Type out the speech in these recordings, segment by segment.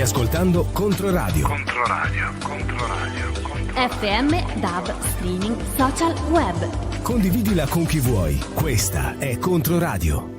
Stai ascoltando Controradio. FM, DAB, streaming, social, web. Condividila con chi vuoi. Questa è Controradio.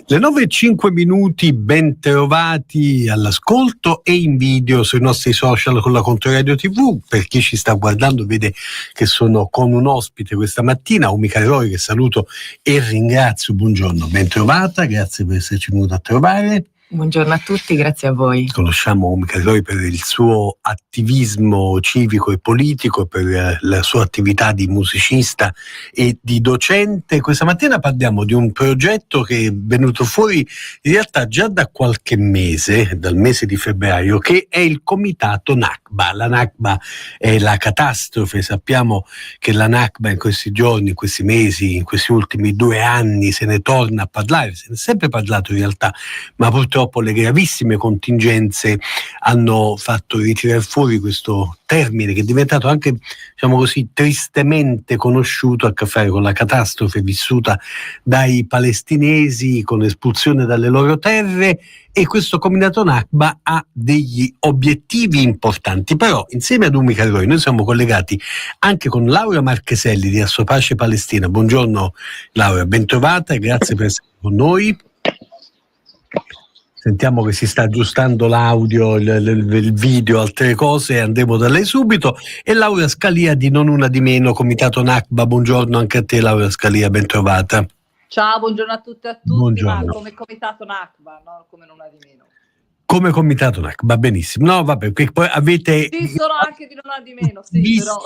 Le 9:05, ben trovati all'ascolto e in video sui nostri social con la Controradio TV. Per chi ci sta guardando vede che sono con un ospite questa mattina, Umi Carroi, che saluto e ringrazio. Buongiorno, ben trovata, grazie per esserci venuta a trovare. Buongiorno a tutti, grazie a voi. Conosciamo Umi Carroi per il suo attivismo civico e politico, per la sua attività di musicista e di docente. Questa mattina parliamo di un progetto che è venuto fuori in realtà già da qualche mese, dal mese di febbraio, che è il Comitato Nakba. La Nakba è la catastrofe, sappiamo che la Nakba in questi giorni, in questi mesi, in questi ultimi 2 anni se ne torna a parlare, se ne è sempre parlato in realtà, ma purtroppo le gravissime contingenze hanno fatto ritirare fuori questo termine che è diventato anche, diciamo così, tristemente conosciuto, a che fare con la catastrofe vissuta dai palestinesi, con l'espulsione dalle loro terre. E questo Comitato Nakba ha degli obiettivi importanti, però insieme ad Umi Carroi noi siamo collegati anche con Laura Marcheselli di Assopace Palestina. Buongiorno Laura, ben trovata e grazie per essere con noi. Sentiamo che si sta aggiustando l'audio, il video, altre cose, andremo da lei subito. E Laura Scalia di Non Una di Meno, Comitato Nakba. Buongiorno anche a te Laura Scalia, ben trovata. Ciao, buongiorno a tutte e a tutti, Buongiorno. ma come Comitato Nakba, no? Come Non Una di Meno. Come Comitato Nakba, benissimo. No, vabbè, perché poi avete... Sì, sono anche di Non Una di Meno, sì, però...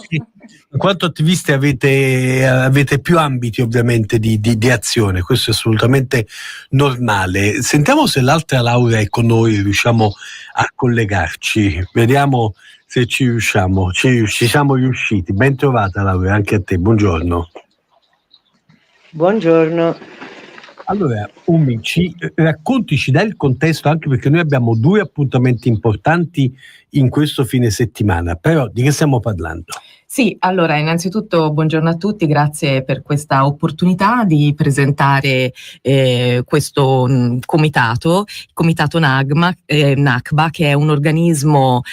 In quanto attivisti avete più ambiti ovviamente di azione, questo è assolutamente normale. Sentiamo se l'altra Laura è con noi, riusciamo a collegarci, vediamo se ci riusciamo. Ci siamo riusciti. Ben trovata Laura, anche a te, buongiorno. Buongiorno. Allora, Umi, raccontici dal contesto, anche perché noi abbiamo 2 appuntamenti importanti in questo fine settimana, però di che stiamo parlando? Sì, allora innanzitutto buongiorno a tutti, grazie per questa opportunità di presentare questo comitato, il Comitato Nakba, che è un organismo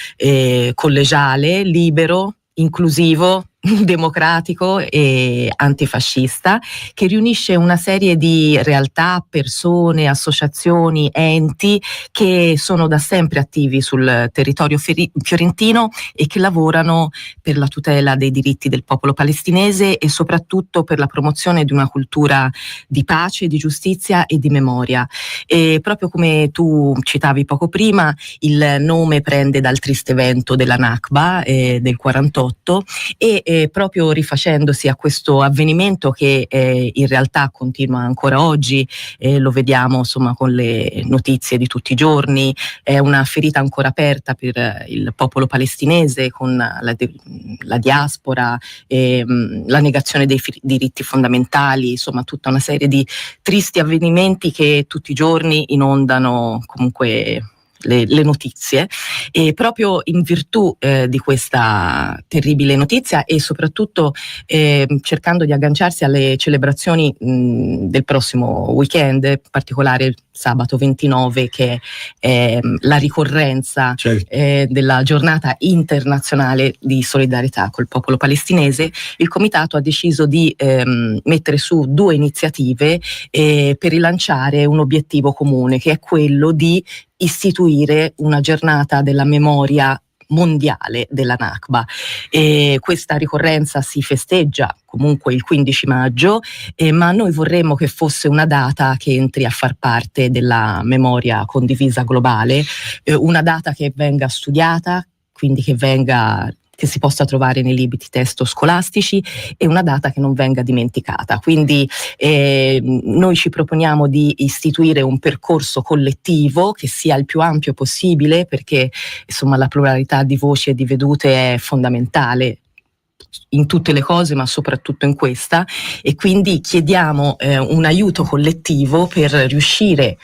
collegiale, libero, inclusivo, democratico e antifascista, che riunisce una serie di realtà, persone, associazioni, enti che sono da sempre attivi sul territorio fiorentino e che lavorano per la tutela dei diritti del popolo palestinese e soprattutto per la promozione di una cultura di pace, di giustizia e di memoria. E proprio come tu citavi poco prima, il nome prende dal triste evento della Nakba del 48 e proprio rifacendosi a questo avvenimento che in realtà continua ancora oggi, lo vediamo insomma con le notizie di tutti i giorni, è una ferita ancora aperta per il popolo palestinese con la diaspora, la negazione dei diritti fondamentali, insomma tutta una serie di tristi avvenimenti che tutti i giorni inondano comunque le notizie, e proprio in virtù di questa terribile notizia e soprattutto cercando di agganciarsi alle celebrazioni del prossimo weekend, in particolare il sabato 29, che è la ricorrenza della giornata internazionale di solidarietà col popolo palestinese, il Comitato ha deciso di mettere su 2 iniziative per rilanciare un obiettivo comune, che è quello di istituire una giornata della memoria mondiale della Nakba. Questa ricorrenza si festeggia comunque il 15 maggio, ma noi vorremmo che fosse una data che entri a far parte della memoria condivisa globale, una data che venga studiata, quindi che si possa trovare nei libri di testo scolastici, e una data che non venga dimenticata. Quindi noi ci proponiamo di istituire un percorso collettivo che sia il più ampio possibile, perché insomma la pluralità di voci e di vedute è fondamentale in tutte le cose, ma soprattutto in questa, e quindi chiediamo un aiuto collettivo per riuscire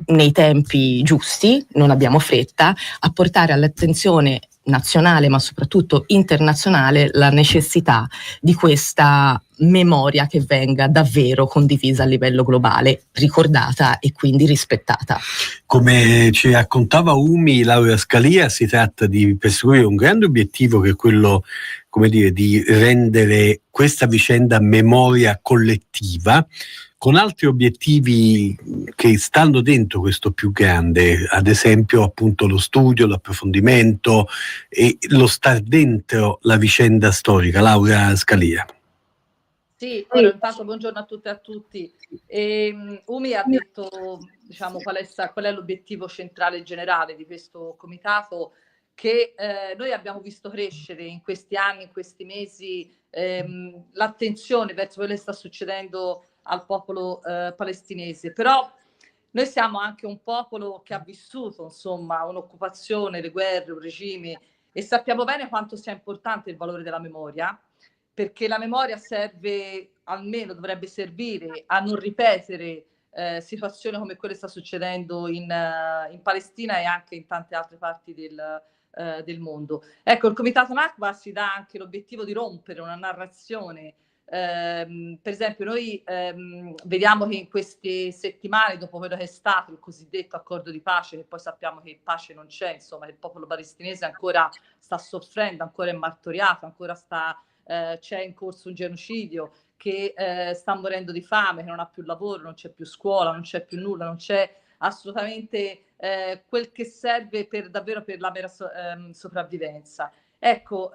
nei tempi giusti, non abbiamo fretta, a portare all'attenzione nazionale ma soprattutto internazionale la necessità di questa memoria che venga davvero condivisa a livello globale, ricordata e quindi rispettata. Come ci raccontava Umi Laura Scalia, si tratta di perseguire un grande obiettivo, che è quello, come dire, di rendere questa vicenda memoria collettiva, con altri obiettivi che stanno dentro questo più grande, ad esempio appunto lo studio, l'approfondimento e lo star dentro la vicenda storica. Laura Scalia. Sì, allora, intanto buongiorno a tutte e a tutti. Umi ha detto, diciamo, qual è l'obiettivo centrale e generale di questo comitato, che noi abbiamo visto crescere in questi anni, in questi mesi, l'attenzione verso quello che sta succedendo al popolo palestinese. Però noi siamo anche un popolo che ha vissuto, insomma, un'occupazione, le guerre, un regime, e sappiamo bene quanto sia importante il valore della memoria, perché la memoria serve, almeno dovrebbe servire, a non ripetere situazioni come quelle che sta succedendo in Palestina e anche in tante altre parti del mondo. Ecco, il Comitato Nakba si dà anche l'obiettivo di rompere una narrazione. Per esempio, noi vediamo che in queste settimane, dopo quello che è stato il cosiddetto accordo di pace, che poi sappiamo che pace non c'è, insomma, che il popolo palestinese ancora sta soffrendo, ancora è martoriato, ancora c'è in corso un genocidio, che sta morendo di fame, che non ha più lavoro, non c'è più scuola, non c'è più nulla, non c'è assolutamente quel che serve davvero per la vera sopravvivenza. Ecco,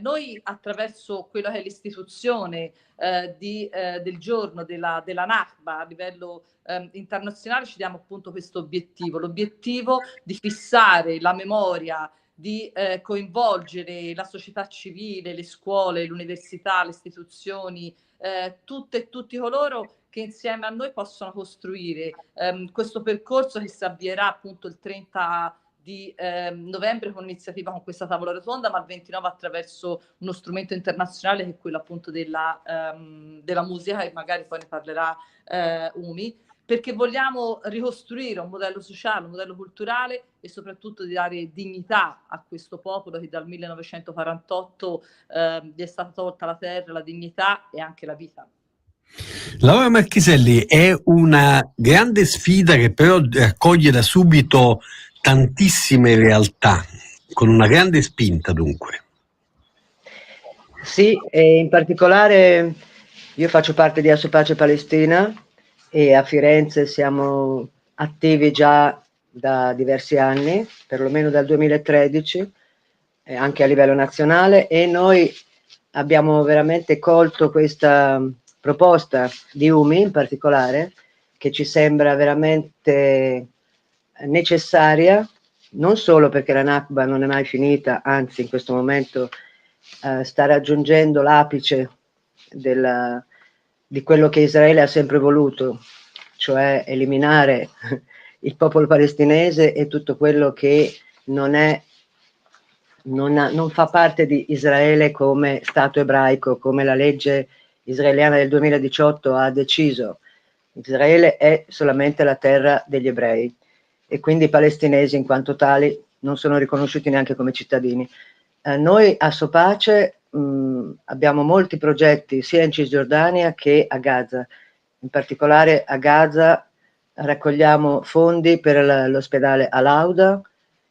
noi attraverso quello che è l'istituzione del giorno della Nakba a livello internazionale ci diamo appunto questo obiettivo, l'obiettivo di fissare la memoria, di coinvolgere la società civile, le scuole, l'università, le istituzioni, tutte e tutti coloro che insieme a noi possono costruire questo percorso che si avvierà appunto il 30 di novembre con un'iniziativa, con questa tavola rotonda, ma il 29 attraverso uno strumento internazionale che è quello appunto della musica, e magari poi ne parlerà Umi, perché vogliamo ricostruire un modello sociale, un modello culturale e soprattutto di dare dignità a questo popolo che dal 1948 gli è stata tolta la terra, la dignità e anche la vita. Laura Marchiselli, è una grande sfida che però raccoglie da subito tantissime realtà, con una grande spinta dunque. Sì, e in particolare io faccio parte di Assopace Palestina e a Firenze siamo attivi già da diversi anni, perlomeno dal 2013, anche a livello nazionale, e noi abbiamo veramente colto questa proposta di Umi in particolare, che ci sembra veramente necessaria, non solo perché la Nakba non è mai finita, anzi in questo momento sta raggiungendo l'apice di quello che Israele ha sempre voluto, cioè eliminare il popolo palestinese e tutto quello che non fa parte di Israele come Stato ebraico, come la legge israeliana del 2018 ha deciso. Israele è solamente la terra degli ebrei e quindi i palestinesi in quanto tali non sono riconosciuti neanche come cittadini. Noi a Assopace abbiamo molti progetti sia in Cisgiordania che a Gaza. In particolare a Gaza raccogliamo fondi per l'ospedale Al-Auda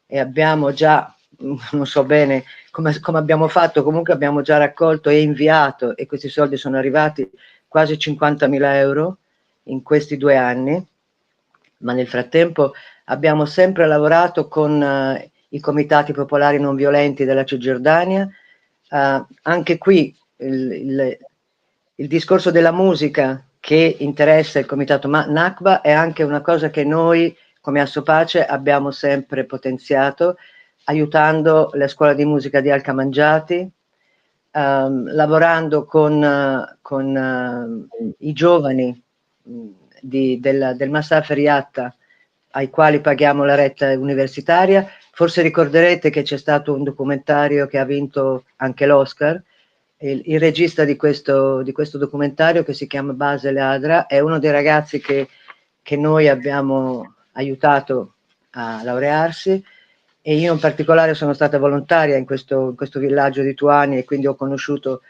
e abbiamo già, non so bene come abbiamo fatto, comunque abbiamo già raccolto e inviato, e questi soldi sono arrivati, quasi 50.000 euro in questi 2 anni, ma nel frattempo abbiamo sempre lavorato con i comitati popolari non violenti della Cisgiordania. Anche qui il discorso della musica che interessa il comitato Nakba è anche una cosa che noi come Assopace abbiamo sempre potenziato, aiutando la scuola di musica di Al-Kamanjati, lavorando con i giovani del Masafer Yatta, ai quali paghiamo la retta universitaria. Forse ricorderete che c'è stato un documentario che ha vinto anche l'Oscar. Il regista di questo documentario, che si chiama Basel Adra, è uno dei ragazzi che noi abbiamo aiutato a laurearsi, e io in particolare sono stata volontaria in questo villaggio di Tuani, e quindi ho conosciuto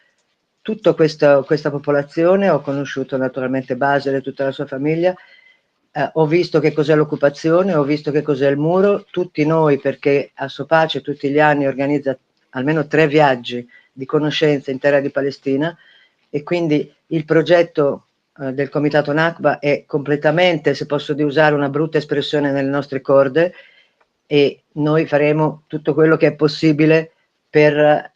tutta questa popolazione, ho conosciuto naturalmente Basel e tutta la sua famiglia, ho visto che cos'è l'occupazione, ho visto che cos'è il muro. Tutti noi, perché Assopace tutti gli anni organizza almeno 3 viaggi di conoscenza in terra di Palestina, e quindi il progetto del Comitato Nakba è completamente, se posso usare una brutta espressione, nelle nostre corde, e noi faremo tutto quello che è possibile per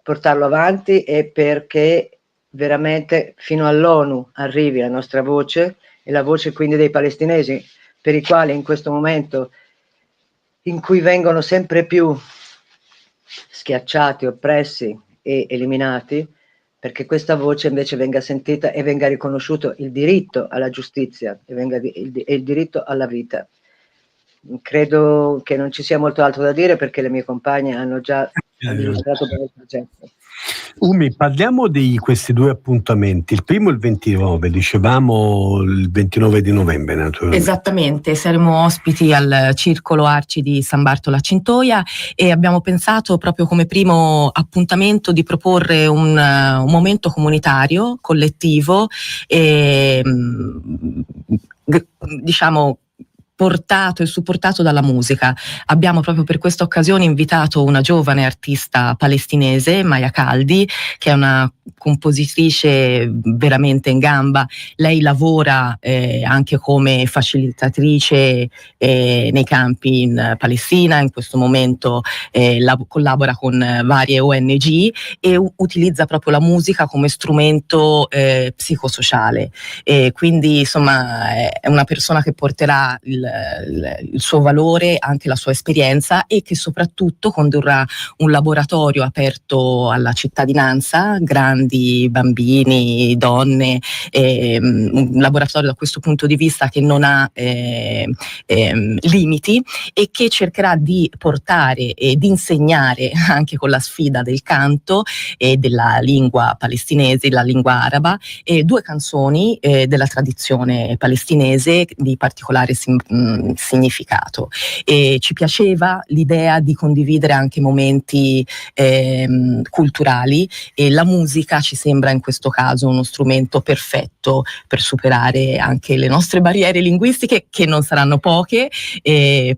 portarlo avanti, e perché veramente fino all'ONU arrivi la nostra voce, e la voce quindi dei palestinesi, per i quali in questo momento in cui vengono sempre più schiacciati, oppressi e eliminati, perché questa voce invece venga sentita e venga riconosciuto il diritto alla giustizia e il diritto alla vita. Credo che non ci sia molto altro da dire, perché le mie compagne hanno già illustrato bene il progetto. Umi, parliamo di questi 2 appuntamenti. Il primo il 29, dicevamo il 29 di novembre naturalmente. Esattamente, saremo ospiti al Circolo Arci di San Bartolo a Cintoia, e abbiamo pensato proprio come primo appuntamento di proporre un momento comunitario, collettivo, e diciamo portato e supportato dalla musica. Abbiamo proprio per questa occasione invitato una giovane artista palestinese, Maya Caldi, che è una compositrice veramente in gamba. Lei lavora anche come facilitatrice nei campi in Palestina. In questo momento collabora con varie ONG e utilizza proprio la musica come strumento psicosociale. Quindi insomma è una persona che porterà il suo valore, anche la sua esperienza, e che soprattutto condurrà un laboratorio aperto alla cittadinanza, grandi, bambini, donne, un laboratorio da questo punto di vista che non ha limiti, e che cercherà di portare e di insegnare, anche con la sfida del canto e della lingua palestinese, la lingua araba, 2 canzoni della tradizione palestinese di particolare significato. E ci piaceva l'idea di condividere anche momenti culturali, e la musica ci sembra in questo caso uno strumento perfetto per superare anche le nostre barriere linguistiche, che non saranno poche,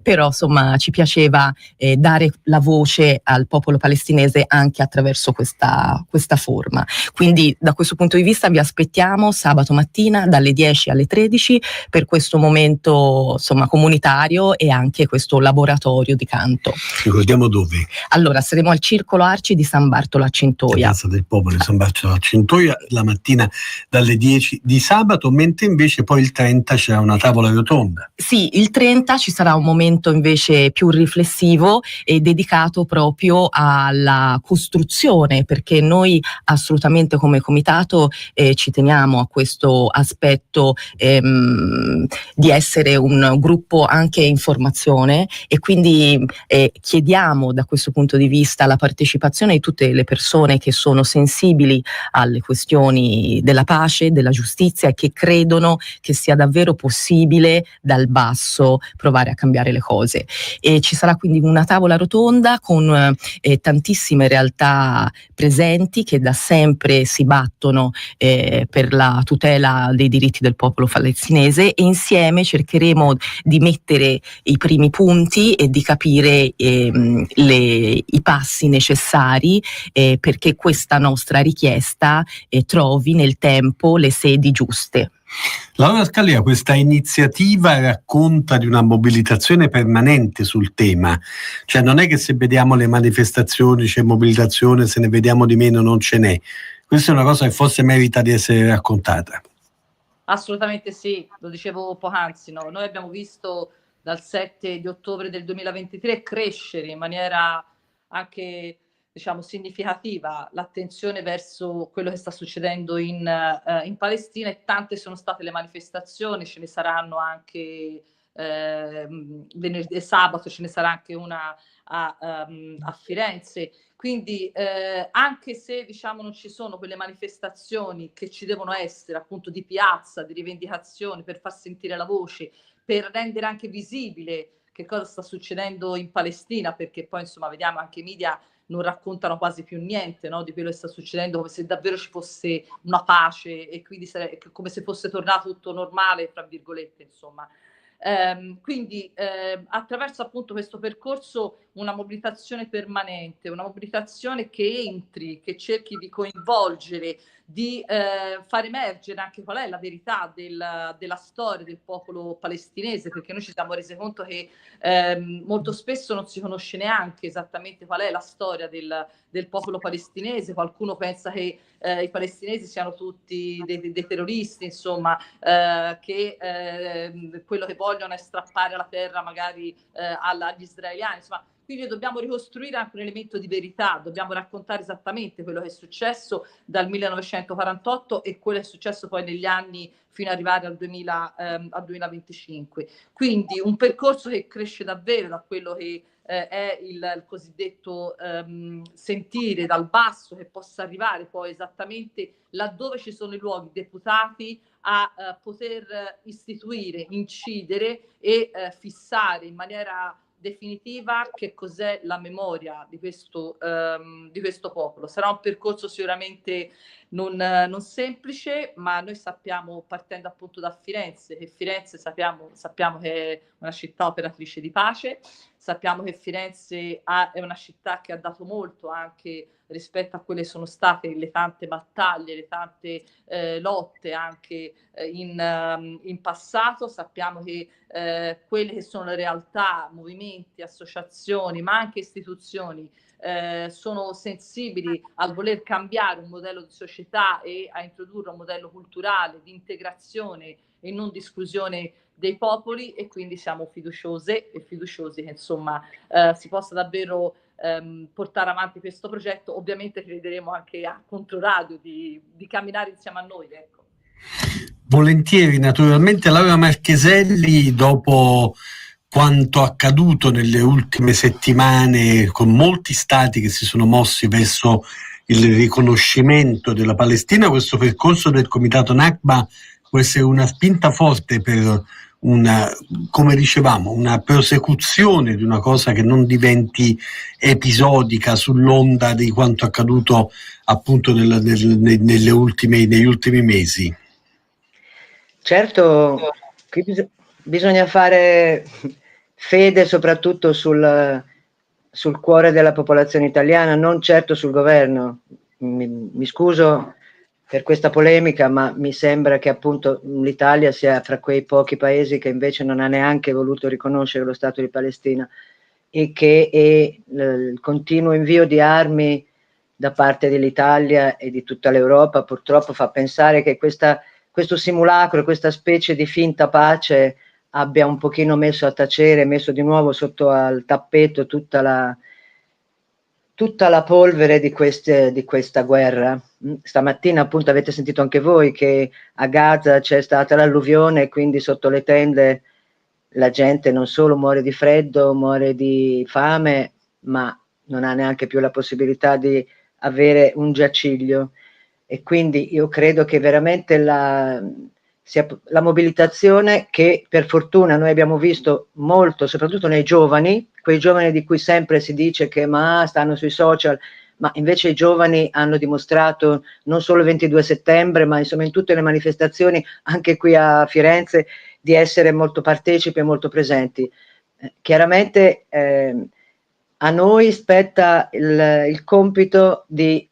però insomma ci piaceva dare la voce al popolo palestinese anche attraverso questa forma. Quindi da questo punto di vista vi aspettiamo sabato mattina dalle 10 alle 13 per questo momento insomma comunitario e anche questo laboratorio di canto. Ricordiamo dove? Allora, saremo al Circolo Arci di San Bartolo a Cintoia. Piazza del Popolo di San Bartolo a Cintoia, la mattina dalle 10 di sabato, mentre invece poi il 30 c'è una tavola rotonda. Sì, il 30 ci sarà un momento invece più riflessivo e dedicato proprio alla costruzione, perché noi assolutamente come comitato ci teniamo a questo aspetto di essere un gruppo anche in formazione, e quindi chiediamo da questo punto di vista la partecipazione di tutte le persone che sono sensibili alle questioni della pace, della giustizia, e che credono che sia davvero possibile dal basso provare a cambiare le cose. E ci sarà quindi una tavola rotonda con tantissime realtà presenti che da sempre si battono per la tutela dei diritti del popolo palestinese, e insieme cercheremo di mettere i primi punti e di capire i passi necessari perché questa nostra richiesta trovi nel tempo le sedi giuste. Laura Scalea, questa iniziativa racconta di una mobilitazione permanente sul tema, cioè non è che se vediamo le manifestazioni c'è mobilitazione, se ne vediamo di meno non ce n'è. Questa è una cosa che forse merita di essere raccontata. Assolutamente sì, lo dicevo poc'anzi, no? Noi abbiamo visto dal 7 di ottobre del 2023 crescere in maniera anche significativa l'attenzione verso quello che sta succedendo in Palestina, e tante sono state le manifestazioni, ce ne saranno anche venerdì e sabato, ce ne sarà anche una a Firenze. Quindi anche se non ci sono quelle manifestazioni che ci devono essere, appunto di piazza, di rivendicazione, per far sentire la voce, per rendere anche visibile che cosa sta succedendo in Palestina, perché poi insomma vediamo anche i media non raccontano quasi più niente, no, di quello che sta succedendo, come se davvero ci fosse una pace e quindi come se fosse tornato tutto normale, fra virgolette, insomma. Quindi attraverso appunto questo percorso una mobilitazione permanente, una mobilitazione che entri, che cerchi di coinvolgere, di far emergere anche qual è la verità della storia del popolo palestinese, perché noi ci siamo resi conto che molto spesso non si conosce neanche esattamente qual è la storia del popolo palestinese. Qualcuno pensa che i palestinesi siano tutti dei terroristi, insomma, che quello che vogliono è strappare la terra magari agli israeliani, insomma. Quindi dobbiamo ricostruire anche un elemento di verità, dobbiamo raccontare esattamente quello che è successo dal 1948 e quello che è successo poi negli anni fino ad arrivare al 2025. Quindi un percorso che cresce davvero da quello che è il cosiddetto sentire dal basso, che possa arrivare poi esattamente laddove ci sono i luoghi deputati a poter istituire, incidere e fissare in maniera definitiva che cos'è la memoria di questo popolo. Sarà un percorso sicuramente non semplice, ma noi sappiamo, partendo appunto da Firenze, che Firenze sappiamo che è una città operatrice di pace, sappiamo che Firenze è una città che ha dato molto anche rispetto a quelle sono state le tante battaglie, le tante lotte anche in passato. Sappiamo che quelle che sono le realtà, movimenti, associazioni, ma anche istituzioni sono sensibili al voler cambiare un modello di società e a introdurre un modello culturale di integrazione e non di esclusione dei popoli, e quindi siamo fiduciose e fiduciosi che insomma si possa davvero portare avanti questo progetto. Ovviamente crederemo anche a Controradio di camminare insieme a noi, ecco. Volentieri, naturalmente. Laura Marcheselli, dopo quanto accaduto nelle ultime settimane, con molti stati che si sono mossi verso il riconoscimento della Palestina, questo percorso del Comitato Nakba può essere una spinta forte per come dicevamo, una prosecuzione di una cosa che non diventi episodica sull'onda di quanto accaduto appunto negli ultimi mesi. Certo, qui bisogna fare fede soprattutto sul cuore della popolazione italiana, non certo sul governo. Mi scuso per questa polemica, ma mi sembra che appunto l'Italia sia fra quei pochi paesi che invece non ha neanche voluto riconoscere lo Stato di Palestina, e che il continuo invio di armi da parte dell'Italia e di tutta l'Europa purtroppo fa pensare che questo simulacro, questa specie di finta pace abbia un pochino messo a tacere, messo di nuovo sotto al tappeto tutta la polvere di questa guerra. Stamattina appunto avete sentito anche voi che a Gaza c'è stata l'alluvione e quindi sotto le tende la gente non solo muore di freddo, muore di fame, ma non ha neanche più la possibilità di avere un giaciglio. E quindi io credo che veramente la mobilitazione, che per fortuna noi abbiamo visto molto, soprattutto nei giovani, quei giovani di cui sempre si dice che stanno sui social, ma invece i giovani hanno dimostrato non solo il 22 settembre, ma insomma in tutte le manifestazioni, anche qui a Firenze, di essere molto partecipi e molto presenti. Chiaramente a noi spetta il compito di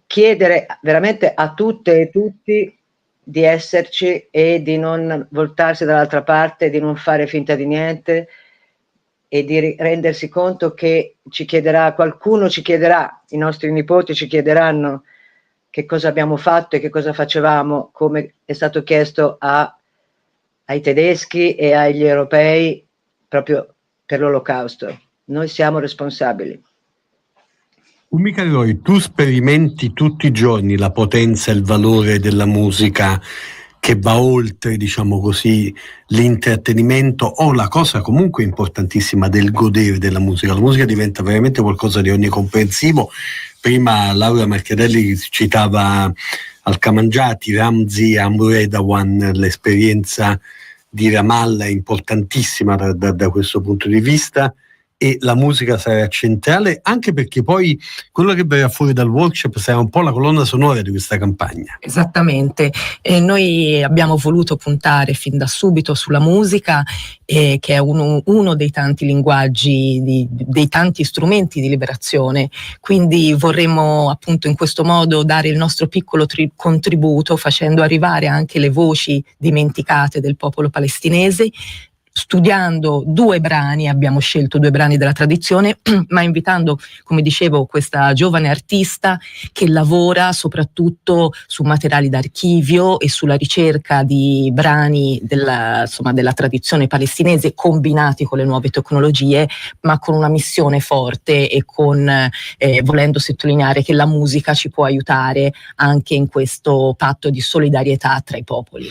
chiedere veramente a tutte e tutti di esserci e di non voltarsi dall'altra parte, di non fare finta di niente e di rendersi conto che qualcuno ci chiederà, i nostri nipoti ci chiederanno che cosa abbiamo fatto e che cosa facevamo, come è stato chiesto ai tedeschi e agli europei proprio per l'Olocausto. Noi siamo responsabili. Umi Cairoli, tu sperimenti tutti i giorni la potenza e il valore della musica che va oltre, diciamo così, l'intrattenimento o la cosa comunque importantissima del godere della musica. La musica diventa veramente qualcosa di onnicomprensivo. Prima Laura Marcheselli citava Al-Kamanjati, Ramzi, Amruedawan, l'esperienza di Ramallah è importantissima da questo punto di vista, e la musica sarà centrale, anche perché poi quello che verrà fuori dal workshop sarà un po' la colonna sonora di questa campagna. Esattamente, noi abbiamo voluto puntare fin da subito sulla musica, che è uno dei tanti linguaggi, dei tanti strumenti di liberazione, quindi vorremmo appunto in questo modo dare il nostro piccolo contributo, facendo arrivare anche le voci dimenticate del popolo palestinese, studiando abbiamo scelto 2 brani della tradizione, ma invitando, come dicevo, questa giovane artista che lavora soprattutto su materiali d'archivio e sulla ricerca di brani della tradizione palestinese combinati con le nuove tecnologie, ma con una missione forte e volendo sottolineare che la musica ci può aiutare anche in questo patto di solidarietà tra i popoli.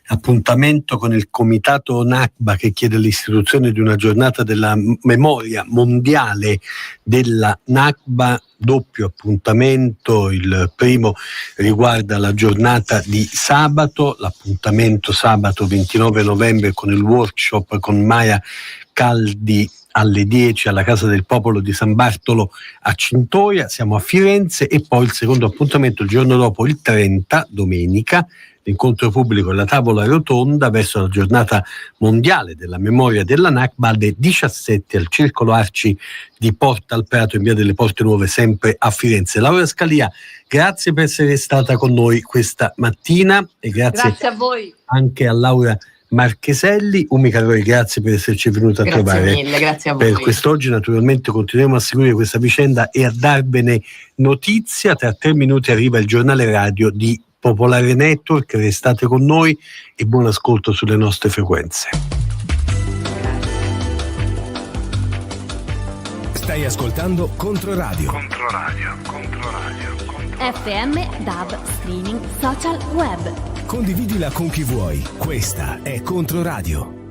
Appuntamento con il comitato Nakba, che chiede l'istituzione di una giornata della memoria mondiale della Nakba. Doppio appuntamento: il primo riguarda la giornata di sabato, l'appuntamento sabato 29 novembre con il workshop con Maya Caldi alle 10 alla Casa del Popolo di San Bartolo a Cintoia, siamo a Firenze. E poi il secondo appuntamento il giorno dopo, il 30, domenica, l'incontro pubblico e la tavola rotonda verso la giornata mondiale della memoria della Nakba alle 17 al Circolo Arci di Porta al Prato in via delle Porte Nuove, sempre a Firenze. Laura Scalia, grazie per essere stata con noi questa mattina, e grazie a voi anche a Laura Marcheselli. Umi Carroi, grazie per esserci venuta a trovare. Grazie mille, grazie a voi. Per quest'oggi naturalmente continueremo a seguire questa vicenda e a darvene notizia. Tra 3 minuti arriva il giornale radio di Popolare Network. Restate con noi e buon ascolto sulle nostre frequenze. Stai ascoltando Controradio. FM, DAB, streaming, social, web. Condividila con chi vuoi. Questa è Controradio.